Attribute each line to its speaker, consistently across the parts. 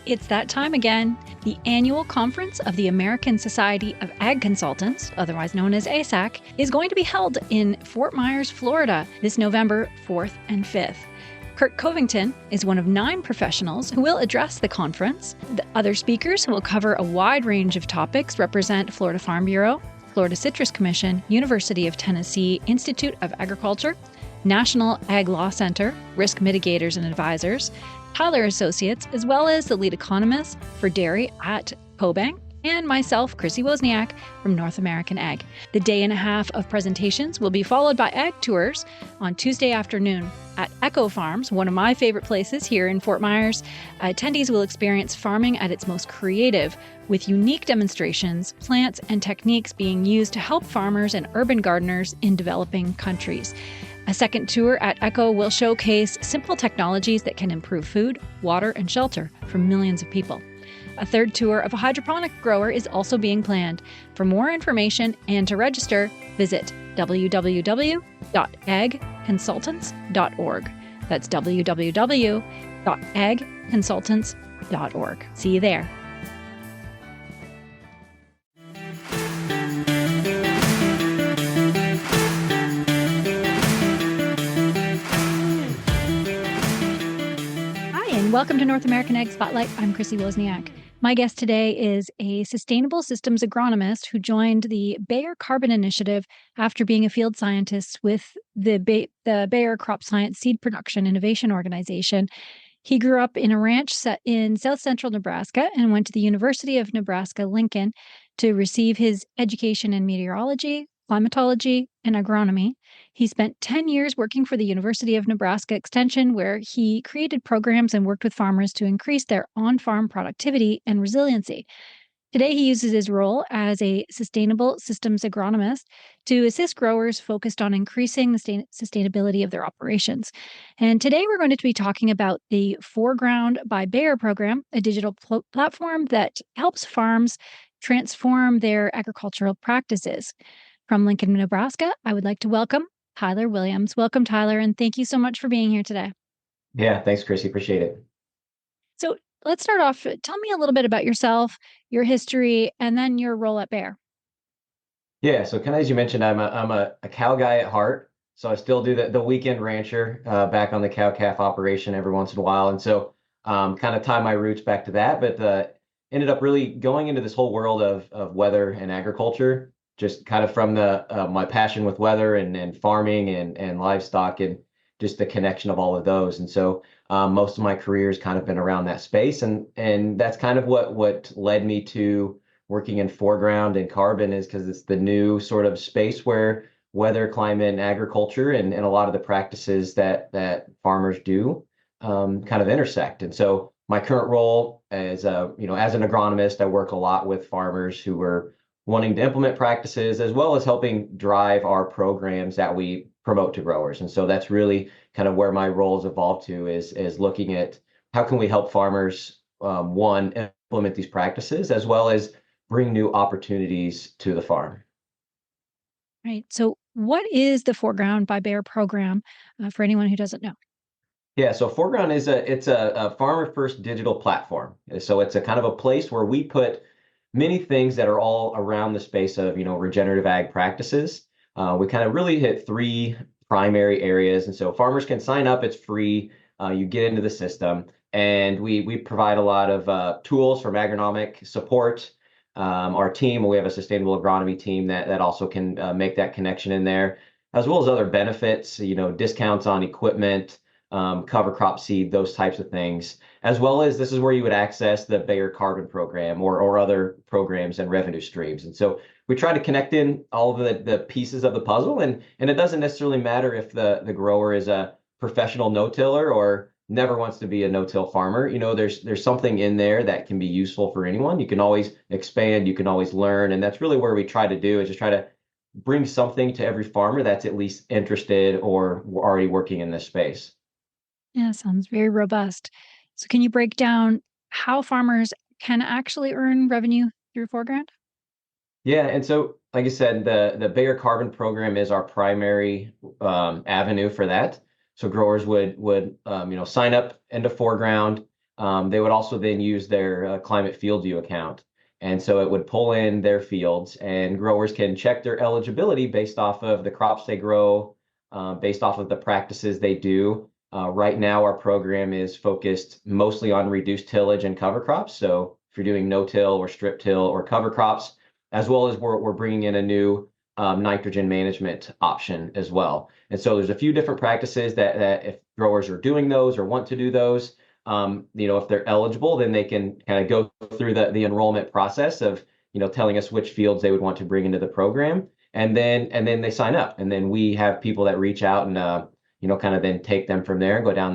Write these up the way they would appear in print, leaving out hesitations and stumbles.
Speaker 1: It's that time again. The annual conference of the American Society of Ag Consultants, otherwise known as ASAC, is going to be held in Fort Myers, Florida, this November 4th and 5th. Kurt Covington is one of 9 professionals who will address the conference. The other speakers who will cover a wide range of topics represent Florida Farm Bureau, Florida Citrus Commission, University of Tennessee Institute of Agriculture, National Ag Law Center, Risk Mitigators and Advisors, Tyler Associates, as well as the lead economist for dairy at CoBank, and myself, Chrissy Wozniak from North American Ag. The day and a half of presentations will be followed by ag tours on Tuesday afternoon at Echo Farms, one of my favorite places here in Fort Myers. Attendees will experience farming at its most creative, with unique demonstrations, plants, and techniques being used to help farmers and urban gardeners in developing countries. A second tour at Echo will showcase simple technologies that can improve food, water, and shelter for millions of people. A third tour of a hydroponic grower is also being planned. For more information and to register, visit www.agconsultants.org. That's www.agconsultants.org. See you there. Welcome to North American Ag Spotlight. I'm Chrissy Wozniak. My guest today is a Sustainable Systems Agronomist who joined the Bayer Carbon Initiative after being a field scientist with the Bayer Crop Science Seed Production Innovation Organization. He grew up in a ranch set in south central Nebraska and went to the University of Nebraska Lincoln to receive his education in meteorology, climatology, and agronomy. He spent 10 years working for the University of Nebraska Extension, where he created programs and worked with farmers to increase their on-farm productivity and resiliency. Today, he uses his role as a Sustainable Systems Agronomist to assist growers focused on increasing the sustainability of their operations. And today, we're going to be talking about the ForGround by Bayer program, a digital platform that helps farms transform their agricultural practices. From Lincoln, Nebraska, I would like to welcome Tyler Williams. Welcome, Tyler, and thank you so much for being here today.
Speaker 2: Yeah, thanks, Chrissy. Appreciate it.
Speaker 1: So let's start off. Tell me a little bit about yourself, your history, and then your role at Bayer.
Speaker 2: Yeah, so kind of as you mentioned, I'm a cow guy at heart. So I still do the weekend rancher back on the cow-calf operation every once in a while. And so kind of tie my roots back to that, but ended up really going into this whole world of weather and agriculture, just kind of from my passion with weather and farming and livestock and just the connection of all of those. And so most of my career has kind of been around that space. And that's kind of what led me to working in ForGround and carbon, is because it's the new sort of space where weather, climate, and agriculture and a lot of the practices that farmers do kind of intersect. And so my current role as an agronomist, I work a lot with farmers who are wanting to implement practices as well as helping drive our programs that we promote to growers. And so that's really kind of where my role has evolved to, is looking at how can we help farmers, one, implement these practices as well as bring new opportunities to the farm.
Speaker 1: Right. So what is the ForGround by Bayer program for anyone who doesn't know?
Speaker 2: Yeah, so ForGround is a farmer first digital platform. So it's a kind of a place where we put many things that are all around the space of, regenerative ag practices. We kind of really hit 3 primary areas. And so farmers can sign up, it's free. You get into the system, and we provide a lot of tools from agronomic support. Our team, we have a sustainable agronomy team that also can make that connection in there, as well as other benefits, discounts on equipment, cover crop seed, those types of things, as well as this is where you would access the Bayer Carbon program or other programs and revenue streams. And so we try to connect in all of the pieces of the puzzle, and it doesn't necessarily matter if the grower is a professional no-tiller or never wants to be a no-till farmer. There's something in there that can be useful for anyone. You can always expand, you can always learn, and that's really where we try to do, is just try to bring something to every farmer that's at least interested or already working in this space.
Speaker 1: Yeah, sounds very robust. So can you break down how farmers can actually earn revenue through ForGround?
Speaker 2: Yeah, and so like I said, the Bayer Carbon program is our primary avenue for that. So growers would sign up into ForGround. they would also then use their climate field view account. And so it would pull in their fields, and growers can check their eligibility based off of the crops they grow, based off of the practices they do. Right now, our program is focused mostly on reduced tillage and cover crops. So if you're doing no-till or strip-till or cover crops, as well as we're bringing in a new nitrogen management option as well. And so there's a few different practices that if growers are doing those or want to do those, if they're eligible, then they can kind of go through the enrollment process of, telling us which fields they would want to bring into the program. And then they sign up. And then we have people that reach out and, kind of then take them from there and go down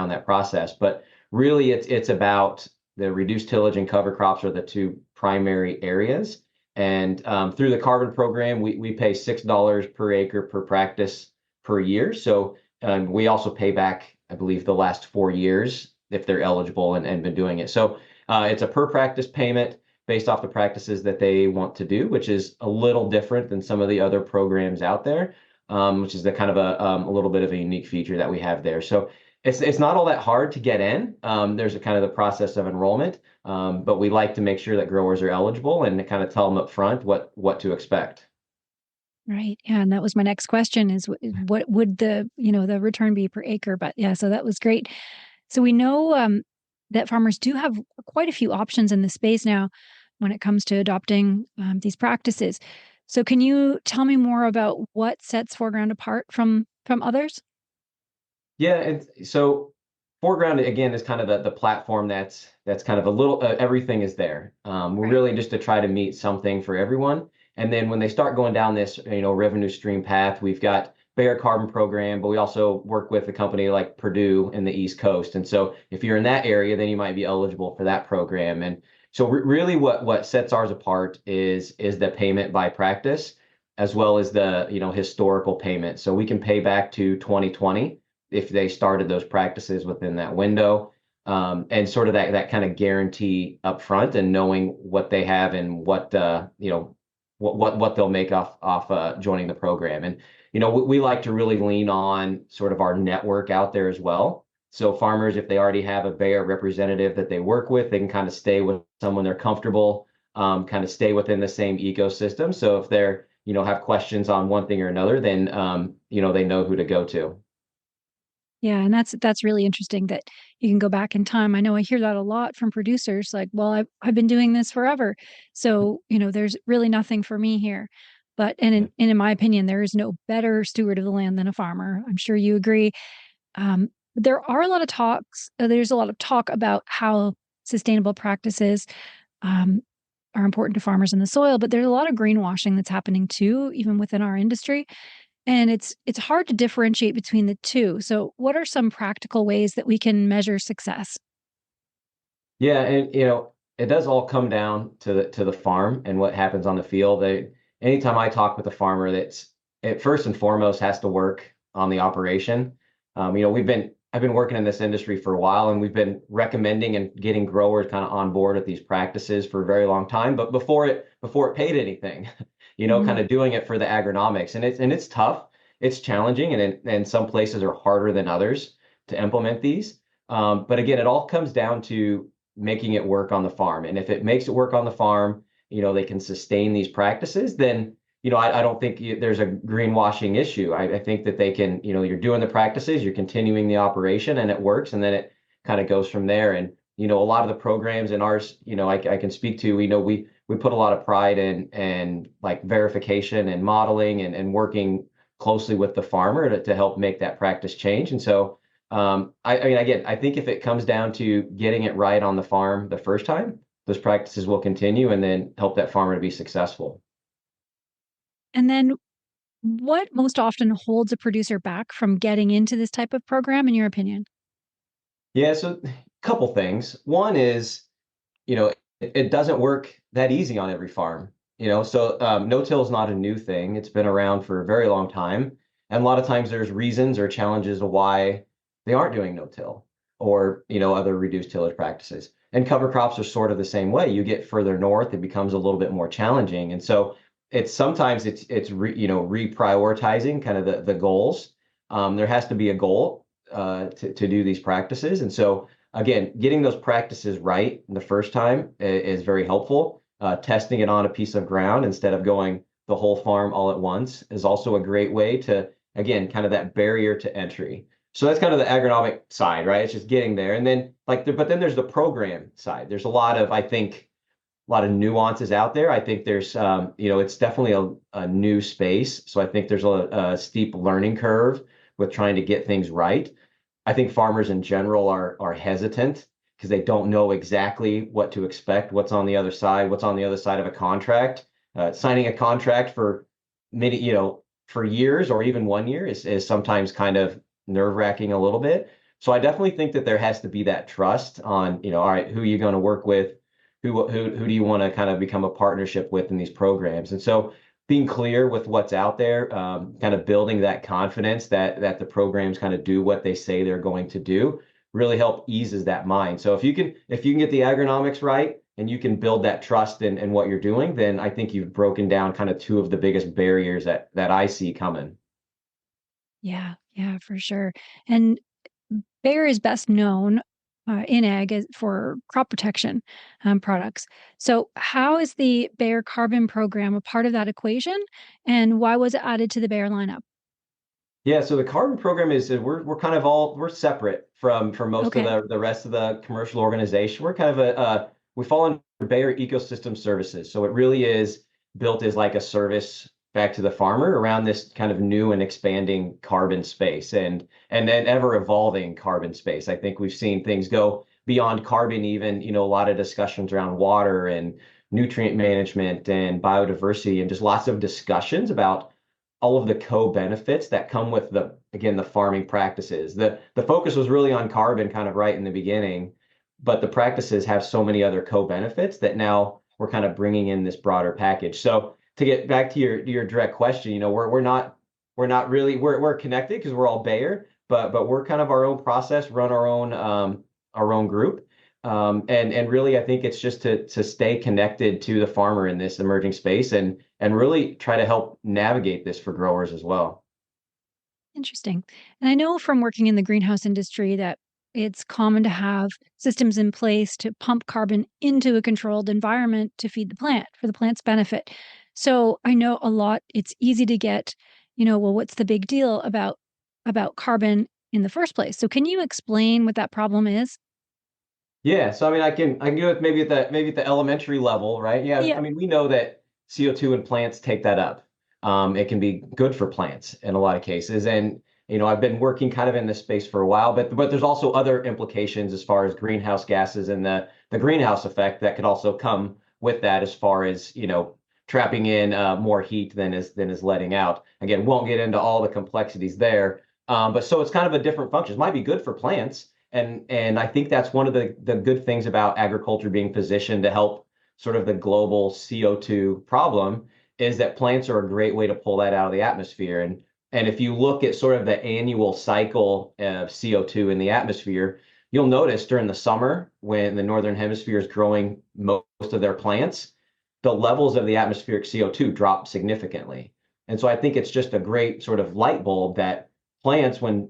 Speaker 2: that process. But really it's about the reduced tillage and cover crops are the two primary areas. And through the carbon program, we pay $6 per acre per practice per year. So we also pay back, I believe, the last 4 years if they're eligible and been doing it. So it's a per practice payment based off the practices that they want to do, which is a little different than some of the other programs out there, which is the kind of a little bit of a unique feature that we have there. So it's not all that hard to get in. There's a kind of the process of enrollment, but we like to make sure that growers are eligible and kind of tell them up front what to expect.
Speaker 1: Right. Yeah. And that was my next question is what would the return be per acre? But yeah, so that was great. So we know that farmers do have quite a few options in the space now when it comes to adopting these practices. So can you tell me more about what sets ForGround apart from others?
Speaker 2: Yeah, and so ForGround again is kind of the platform that's kind of a little everything is there. We're
Speaker 1: Right.
Speaker 2: really just to try to meet something for everyone. And then when they start going down this revenue stream path, we've got Bayer Carbon Program, but we also work with a company like Purdue in the East Coast. And so if you're in that area, then you might be eligible for that program. And so really what sets ours apart is the payment by practice as well as the historical payment. So we can pay back to 2020 if they started those practices within that window, and sort of that kind of guarantee up front and knowing what they have and what what they'll make off joining the program. And we like to really lean on sort of our network out there as well. So farmers, if they already have a Bayer representative that they work with, they can kind of stay with someone they're comfortable, kind of stay within the same ecosystem. So if they're have questions on one thing or another, then they know who to go to.
Speaker 1: Yeah, and that's really interesting that you can go back in time. I know I hear that a lot from producers like, "Well, I've been doing this forever. So, there's really nothing for me here." But in my opinion, there is no better steward of the land than a farmer. I'm sure you agree. There are a lot of there's a lot of talk about how sustainable practices um, are important to farmers and the soil, but there's a lot of greenwashing that's happening too, even within our industry. And it's hard to differentiate between the two. So what are some practical ways that we can measure success?
Speaker 2: Yeah, and it does all come down to the farm and what happens on the field. Anytime I talk with a farmer, that's it first and foremost has to work on the operation. I've been working in this industry for a while, and we've been recommending and getting growers kind of on board with these practices for a very long time. But before it paid anything, kind
Speaker 1: Mhm.
Speaker 2: of doing it for the agronomics, and it's tough, it's challenging, and some places are harder than others to implement these. But again, it all comes down to making it work on the farm. And if it makes it work on the farm, they can sustain these practices, then, I don't think there's a greenwashing issue. I think that they can, you're doing the practices, you're continuing the operation and it works. And then it kind of goes from there. And, a lot of the programs in ours, I can speak to, we put a lot of pride in and like verification and modeling and working closely with the farmer to help make that practice change. And so, I mean, again, I think if it comes down to getting it right on the farm the first time, those practices will continue and then help that farmer to be successful.
Speaker 1: And then what most often holds a producer back from getting into this type of program, in your opinion?
Speaker 2: Yeah, so a couple things. One is, it doesn't work that easy on every farm. So no-till is not a new thing. It's been around for a very long time. And a lot of times there's reasons or challenges of why they aren't doing no-till or, other reduced tillage practices. And cover crops are sort of the same way. You get further north, it becomes a little bit more challenging. And so sometimes it's reprioritizing kind of the goals. There has to be a goal to do these practices. And so again, getting those practices right the first time is very helpful. Testing it on a piece of ground instead of going the whole farm all at once is also a great way to, again, kind of that barrier to entry. So that's kind of the agronomic side, right? It's just getting there. And then but then there's the program side. There's a lot of, I think, a lot of nuances out there. I think there's, it's definitely a new space. So I think there's a steep learning curve with trying to get things right. I think farmers in general are hesitant because they don't know exactly what to expect, what's on the other side, what's on the other side of a contract. Signing a contract for many, for years or even 1 year is sometimes kind of nerve-wracking a little bit. So I definitely think that there has to be that trust on, all right, who are you going to work with? Who do you want to kind of become a partnership with in these programs? And so being clear with what's out there, kind of building that confidence that the programs kind of do what they say they're going to do, really help eases that mind. So if you can get the agronomics right and you can build that trust in what you're doing, then I think you've broken down kind of two of the biggest barriers that I see coming.
Speaker 1: Yeah, yeah, for sure. And Bayer is best known in ag for crop protection products. So, how is the Bayer Carbon Program a part of that equation, and why was it added to the Bayer lineup?
Speaker 2: Yeah, so the carbon program is we're kind of we're separate from most of
Speaker 1: Okay.
Speaker 2: the rest of the commercial organization. We're kind of we fall under Bayer Ecosystem Services. So it really is built as like a service back to the farmer around this kind of new and expanding carbon space and then ever evolving carbon space. I think we've seen things go beyond carbon even, a lot of discussions around water and nutrient management and biodiversity and just lots of discussions about all of the co-benefits that come with the farming practices. The focus was really on carbon kind of right in the beginning, but the practices have so many other co-benefits that now we're kind of bringing in this broader package. So to get back to your direct question, we're not really we're connected because we're all Bayer, but we're kind of our own process, run our own group. And really, I think it's just to stay connected to the farmer in this emerging space and really try to help navigate this for growers as well.
Speaker 1: Interesting. And I know from working in the greenhouse industry that it's common to have systems in place to pump carbon into a controlled environment to feed the plant for the plant's benefit. So I know a lot, it's easy to get, well, what's the big deal about carbon in the first place? So can you explain what that problem is?
Speaker 2: Yeah, so I mean, I can go with maybe at the elementary level, right? Yeah, I
Speaker 1: Yeah.
Speaker 2: mean, we know that CO2 in plants take that up. It can be good for plants in a lot of cases, and I've been working kind of in this space for a while, but there's also other implications as far as greenhouse gases and the greenhouse effect that could also come with that, as far as trapping in more heat than is letting out. Again, won't get into all the complexities there, but so it's kind of a different function. It might be good for plants and I think that's one of the good things about agriculture being positioned to help sort of the global CO2 problem is that plants are a great way to pull that out of the atmosphere. And if you look at sort of the annual cycle of CO2 in the atmosphere, you'll notice during the summer when the northern hemisphere is growing most of their plants, the levels of the atmospheric CO2 drop significantly. And so I think it's just a great sort of light bulb that plants, when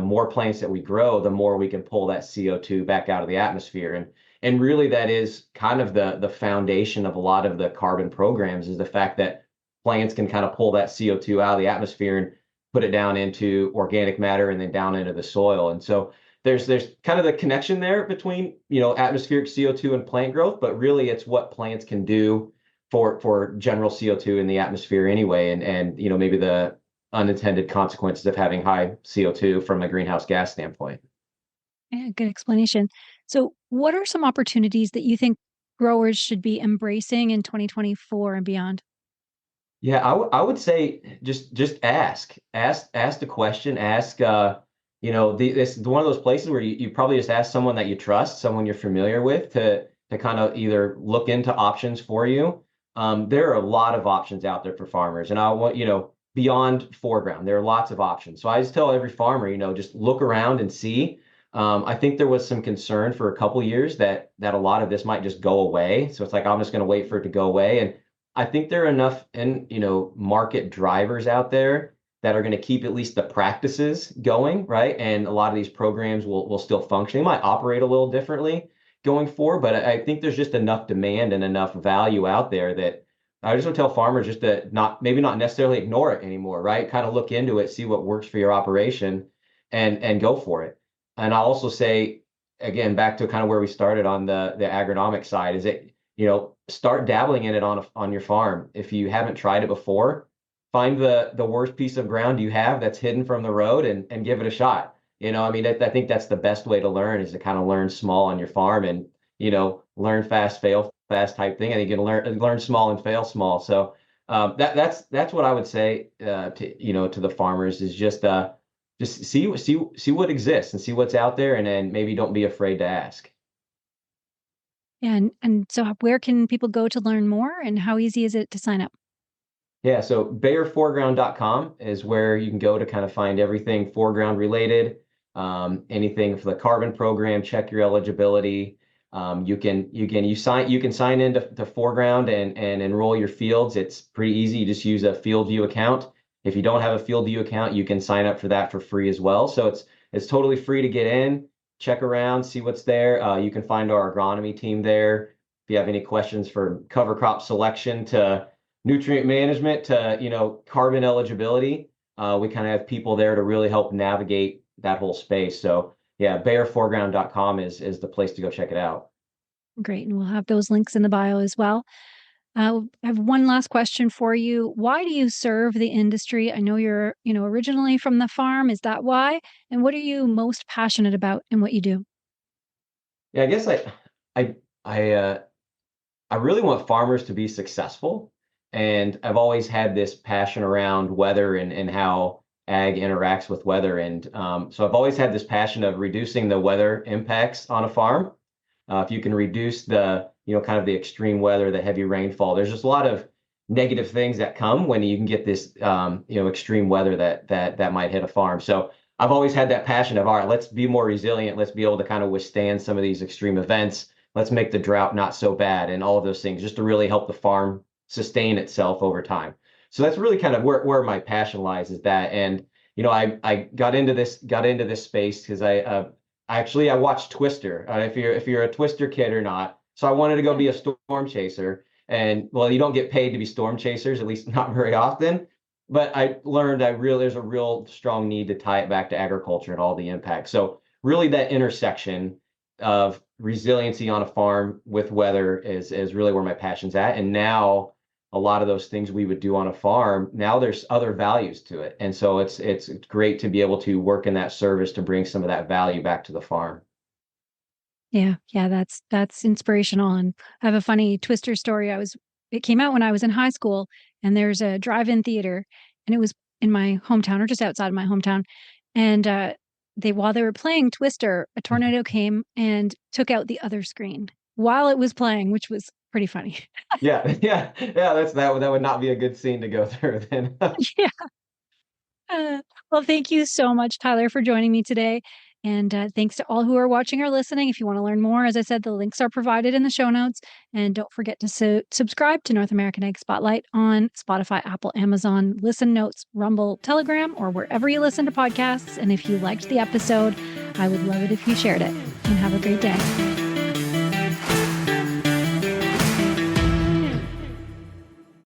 Speaker 2: more plants that we grow, the more we can pull that CO2 back out of the atmosphere. And really that is kind of the foundation of a lot of the carbon programs, is the fact that plants can kind of pull that CO2 out of the atmosphere and put it down into organic matter and then down into the soil. And so there's kind of the connection there between atmospheric CO2 and plant growth, but really it's what plants can do for general CO2 in the atmosphere anyway, and maybe the unintended consequences of having high CO2 from a greenhouse gas standpoint.
Speaker 1: Yeah, good explanation. So, what are some opportunities that you think growers should be embracing in 2024 and beyond?
Speaker 2: Yeah, I would say just ask the question, ask this is one of those places where you probably just ask someone that you trust, someone you're familiar with to kind of either look into options for you. There are a lot of options out there for farmers, and I want beyond ForGround, there are lots of options. So I just tell every farmer, just look around and see. I think there was some concern for a couple years that a lot of this might just go away. So it's like I'm just going to wait for it to go away, and I think there are enough market drivers out there that are going to keep at least the practices going, right? And a lot of these programs will still function. They might operate a little differently going forward, but I think there's just enough demand and enough value out there that I just would tell farmers just to maybe not necessarily ignore it anymore, right? Kind of look into it, see what works for your operation, and go for it. And I'll also say, again, back to kind of where we started on the agronomic side, is that start dabbling in it on your farm. If you haven't tried it before, find the worst piece of ground you have that's hidden from the road and give it a shot. I mean, I think that's the best way to learn, is to kind of learn small on your farm and learn fast, fail fast type thing. I think you can learn small and fail small. So that's what I would say to the farmers, is just see what exists and see what's out there, and then maybe don't be afraid to ask.
Speaker 1: And so where can people go to learn more, and how easy is it to sign up?
Speaker 2: Yeah, so BayerForGround.com is where you can go to kind of find everything ForGround related, anything for the carbon program, check your eligibility. You can sign into ForGround and enroll your fields. It's pretty easy. You just use a FieldView account. If you don't have a FieldView account, you can sign up for that for free as well. So it's totally free to get in, check around, see what's there. You can find our agronomy team there. If you have any questions for cover crop selection to nutrient management to carbon eligibility, we kind of have people there to really help navigate that whole space. So yeah, BayerForGround.com is the place to go check it out.
Speaker 1: Great. And we'll have those links in the bio as well. I have one last question for you. Why do you serve the industry? I know you're, originally from the farm. Is that why? And what are you most passionate about in what you do?
Speaker 2: Yeah, I guess I really want farmers to be successful. And I've always had this passion around weather and how ag interacts with weather. And so I've always had this passion of reducing the weather impacts on a farm. If you can reduce the, kind of the extreme weather, the heavy rainfall, there's just a lot of negative things that come when you can get this, extreme weather that might hit a farm. So I've always had that passion of, all right, let's be more resilient. Let's be able to kind of withstand some of these extreme events. Let's make the drought not so bad, and all of those things, just to really help the farm sustain itself over time. So that's really kind of where my passion lies, is that. And I got into this space because I watched Twister. If you're a Twister kid or not, so I wanted to go be a storm chaser. And well, you don't get paid to be storm chasers, at least not very often. But I learned there's a real strong need to tie it back to agriculture and all the impacts. So really, that intersection of resiliency on a farm with weather is really where my passion's at. And now a lot of those things we would do on a farm, now there's other values to it. And so it's great to be able to work in that service to bring some of that value back to the farm.
Speaker 1: Yeah, that's inspirational. And I have a funny Twister story. It came out when I was in high school, and there's a drive-in theater, and it was in my hometown, or just outside of my hometown. And while they were playing Twister, a tornado came and took out the other screen while it was playing, which was pretty funny.
Speaker 2: Yeah. That would not be a good scene to go through then.
Speaker 1: Yeah. Well, thank you so much, Tyler, for joining me today. And thanks to all who are watching or listening. If you want to learn more, as I said, the links are provided in the show notes. And don't forget to subscribe to North American Egg Spotlight on Spotify, Apple, Amazon, Listen Notes, Rumble, Telegram, or wherever you listen to podcasts. And if you liked the episode, I would love it if you shared it. And have a great day.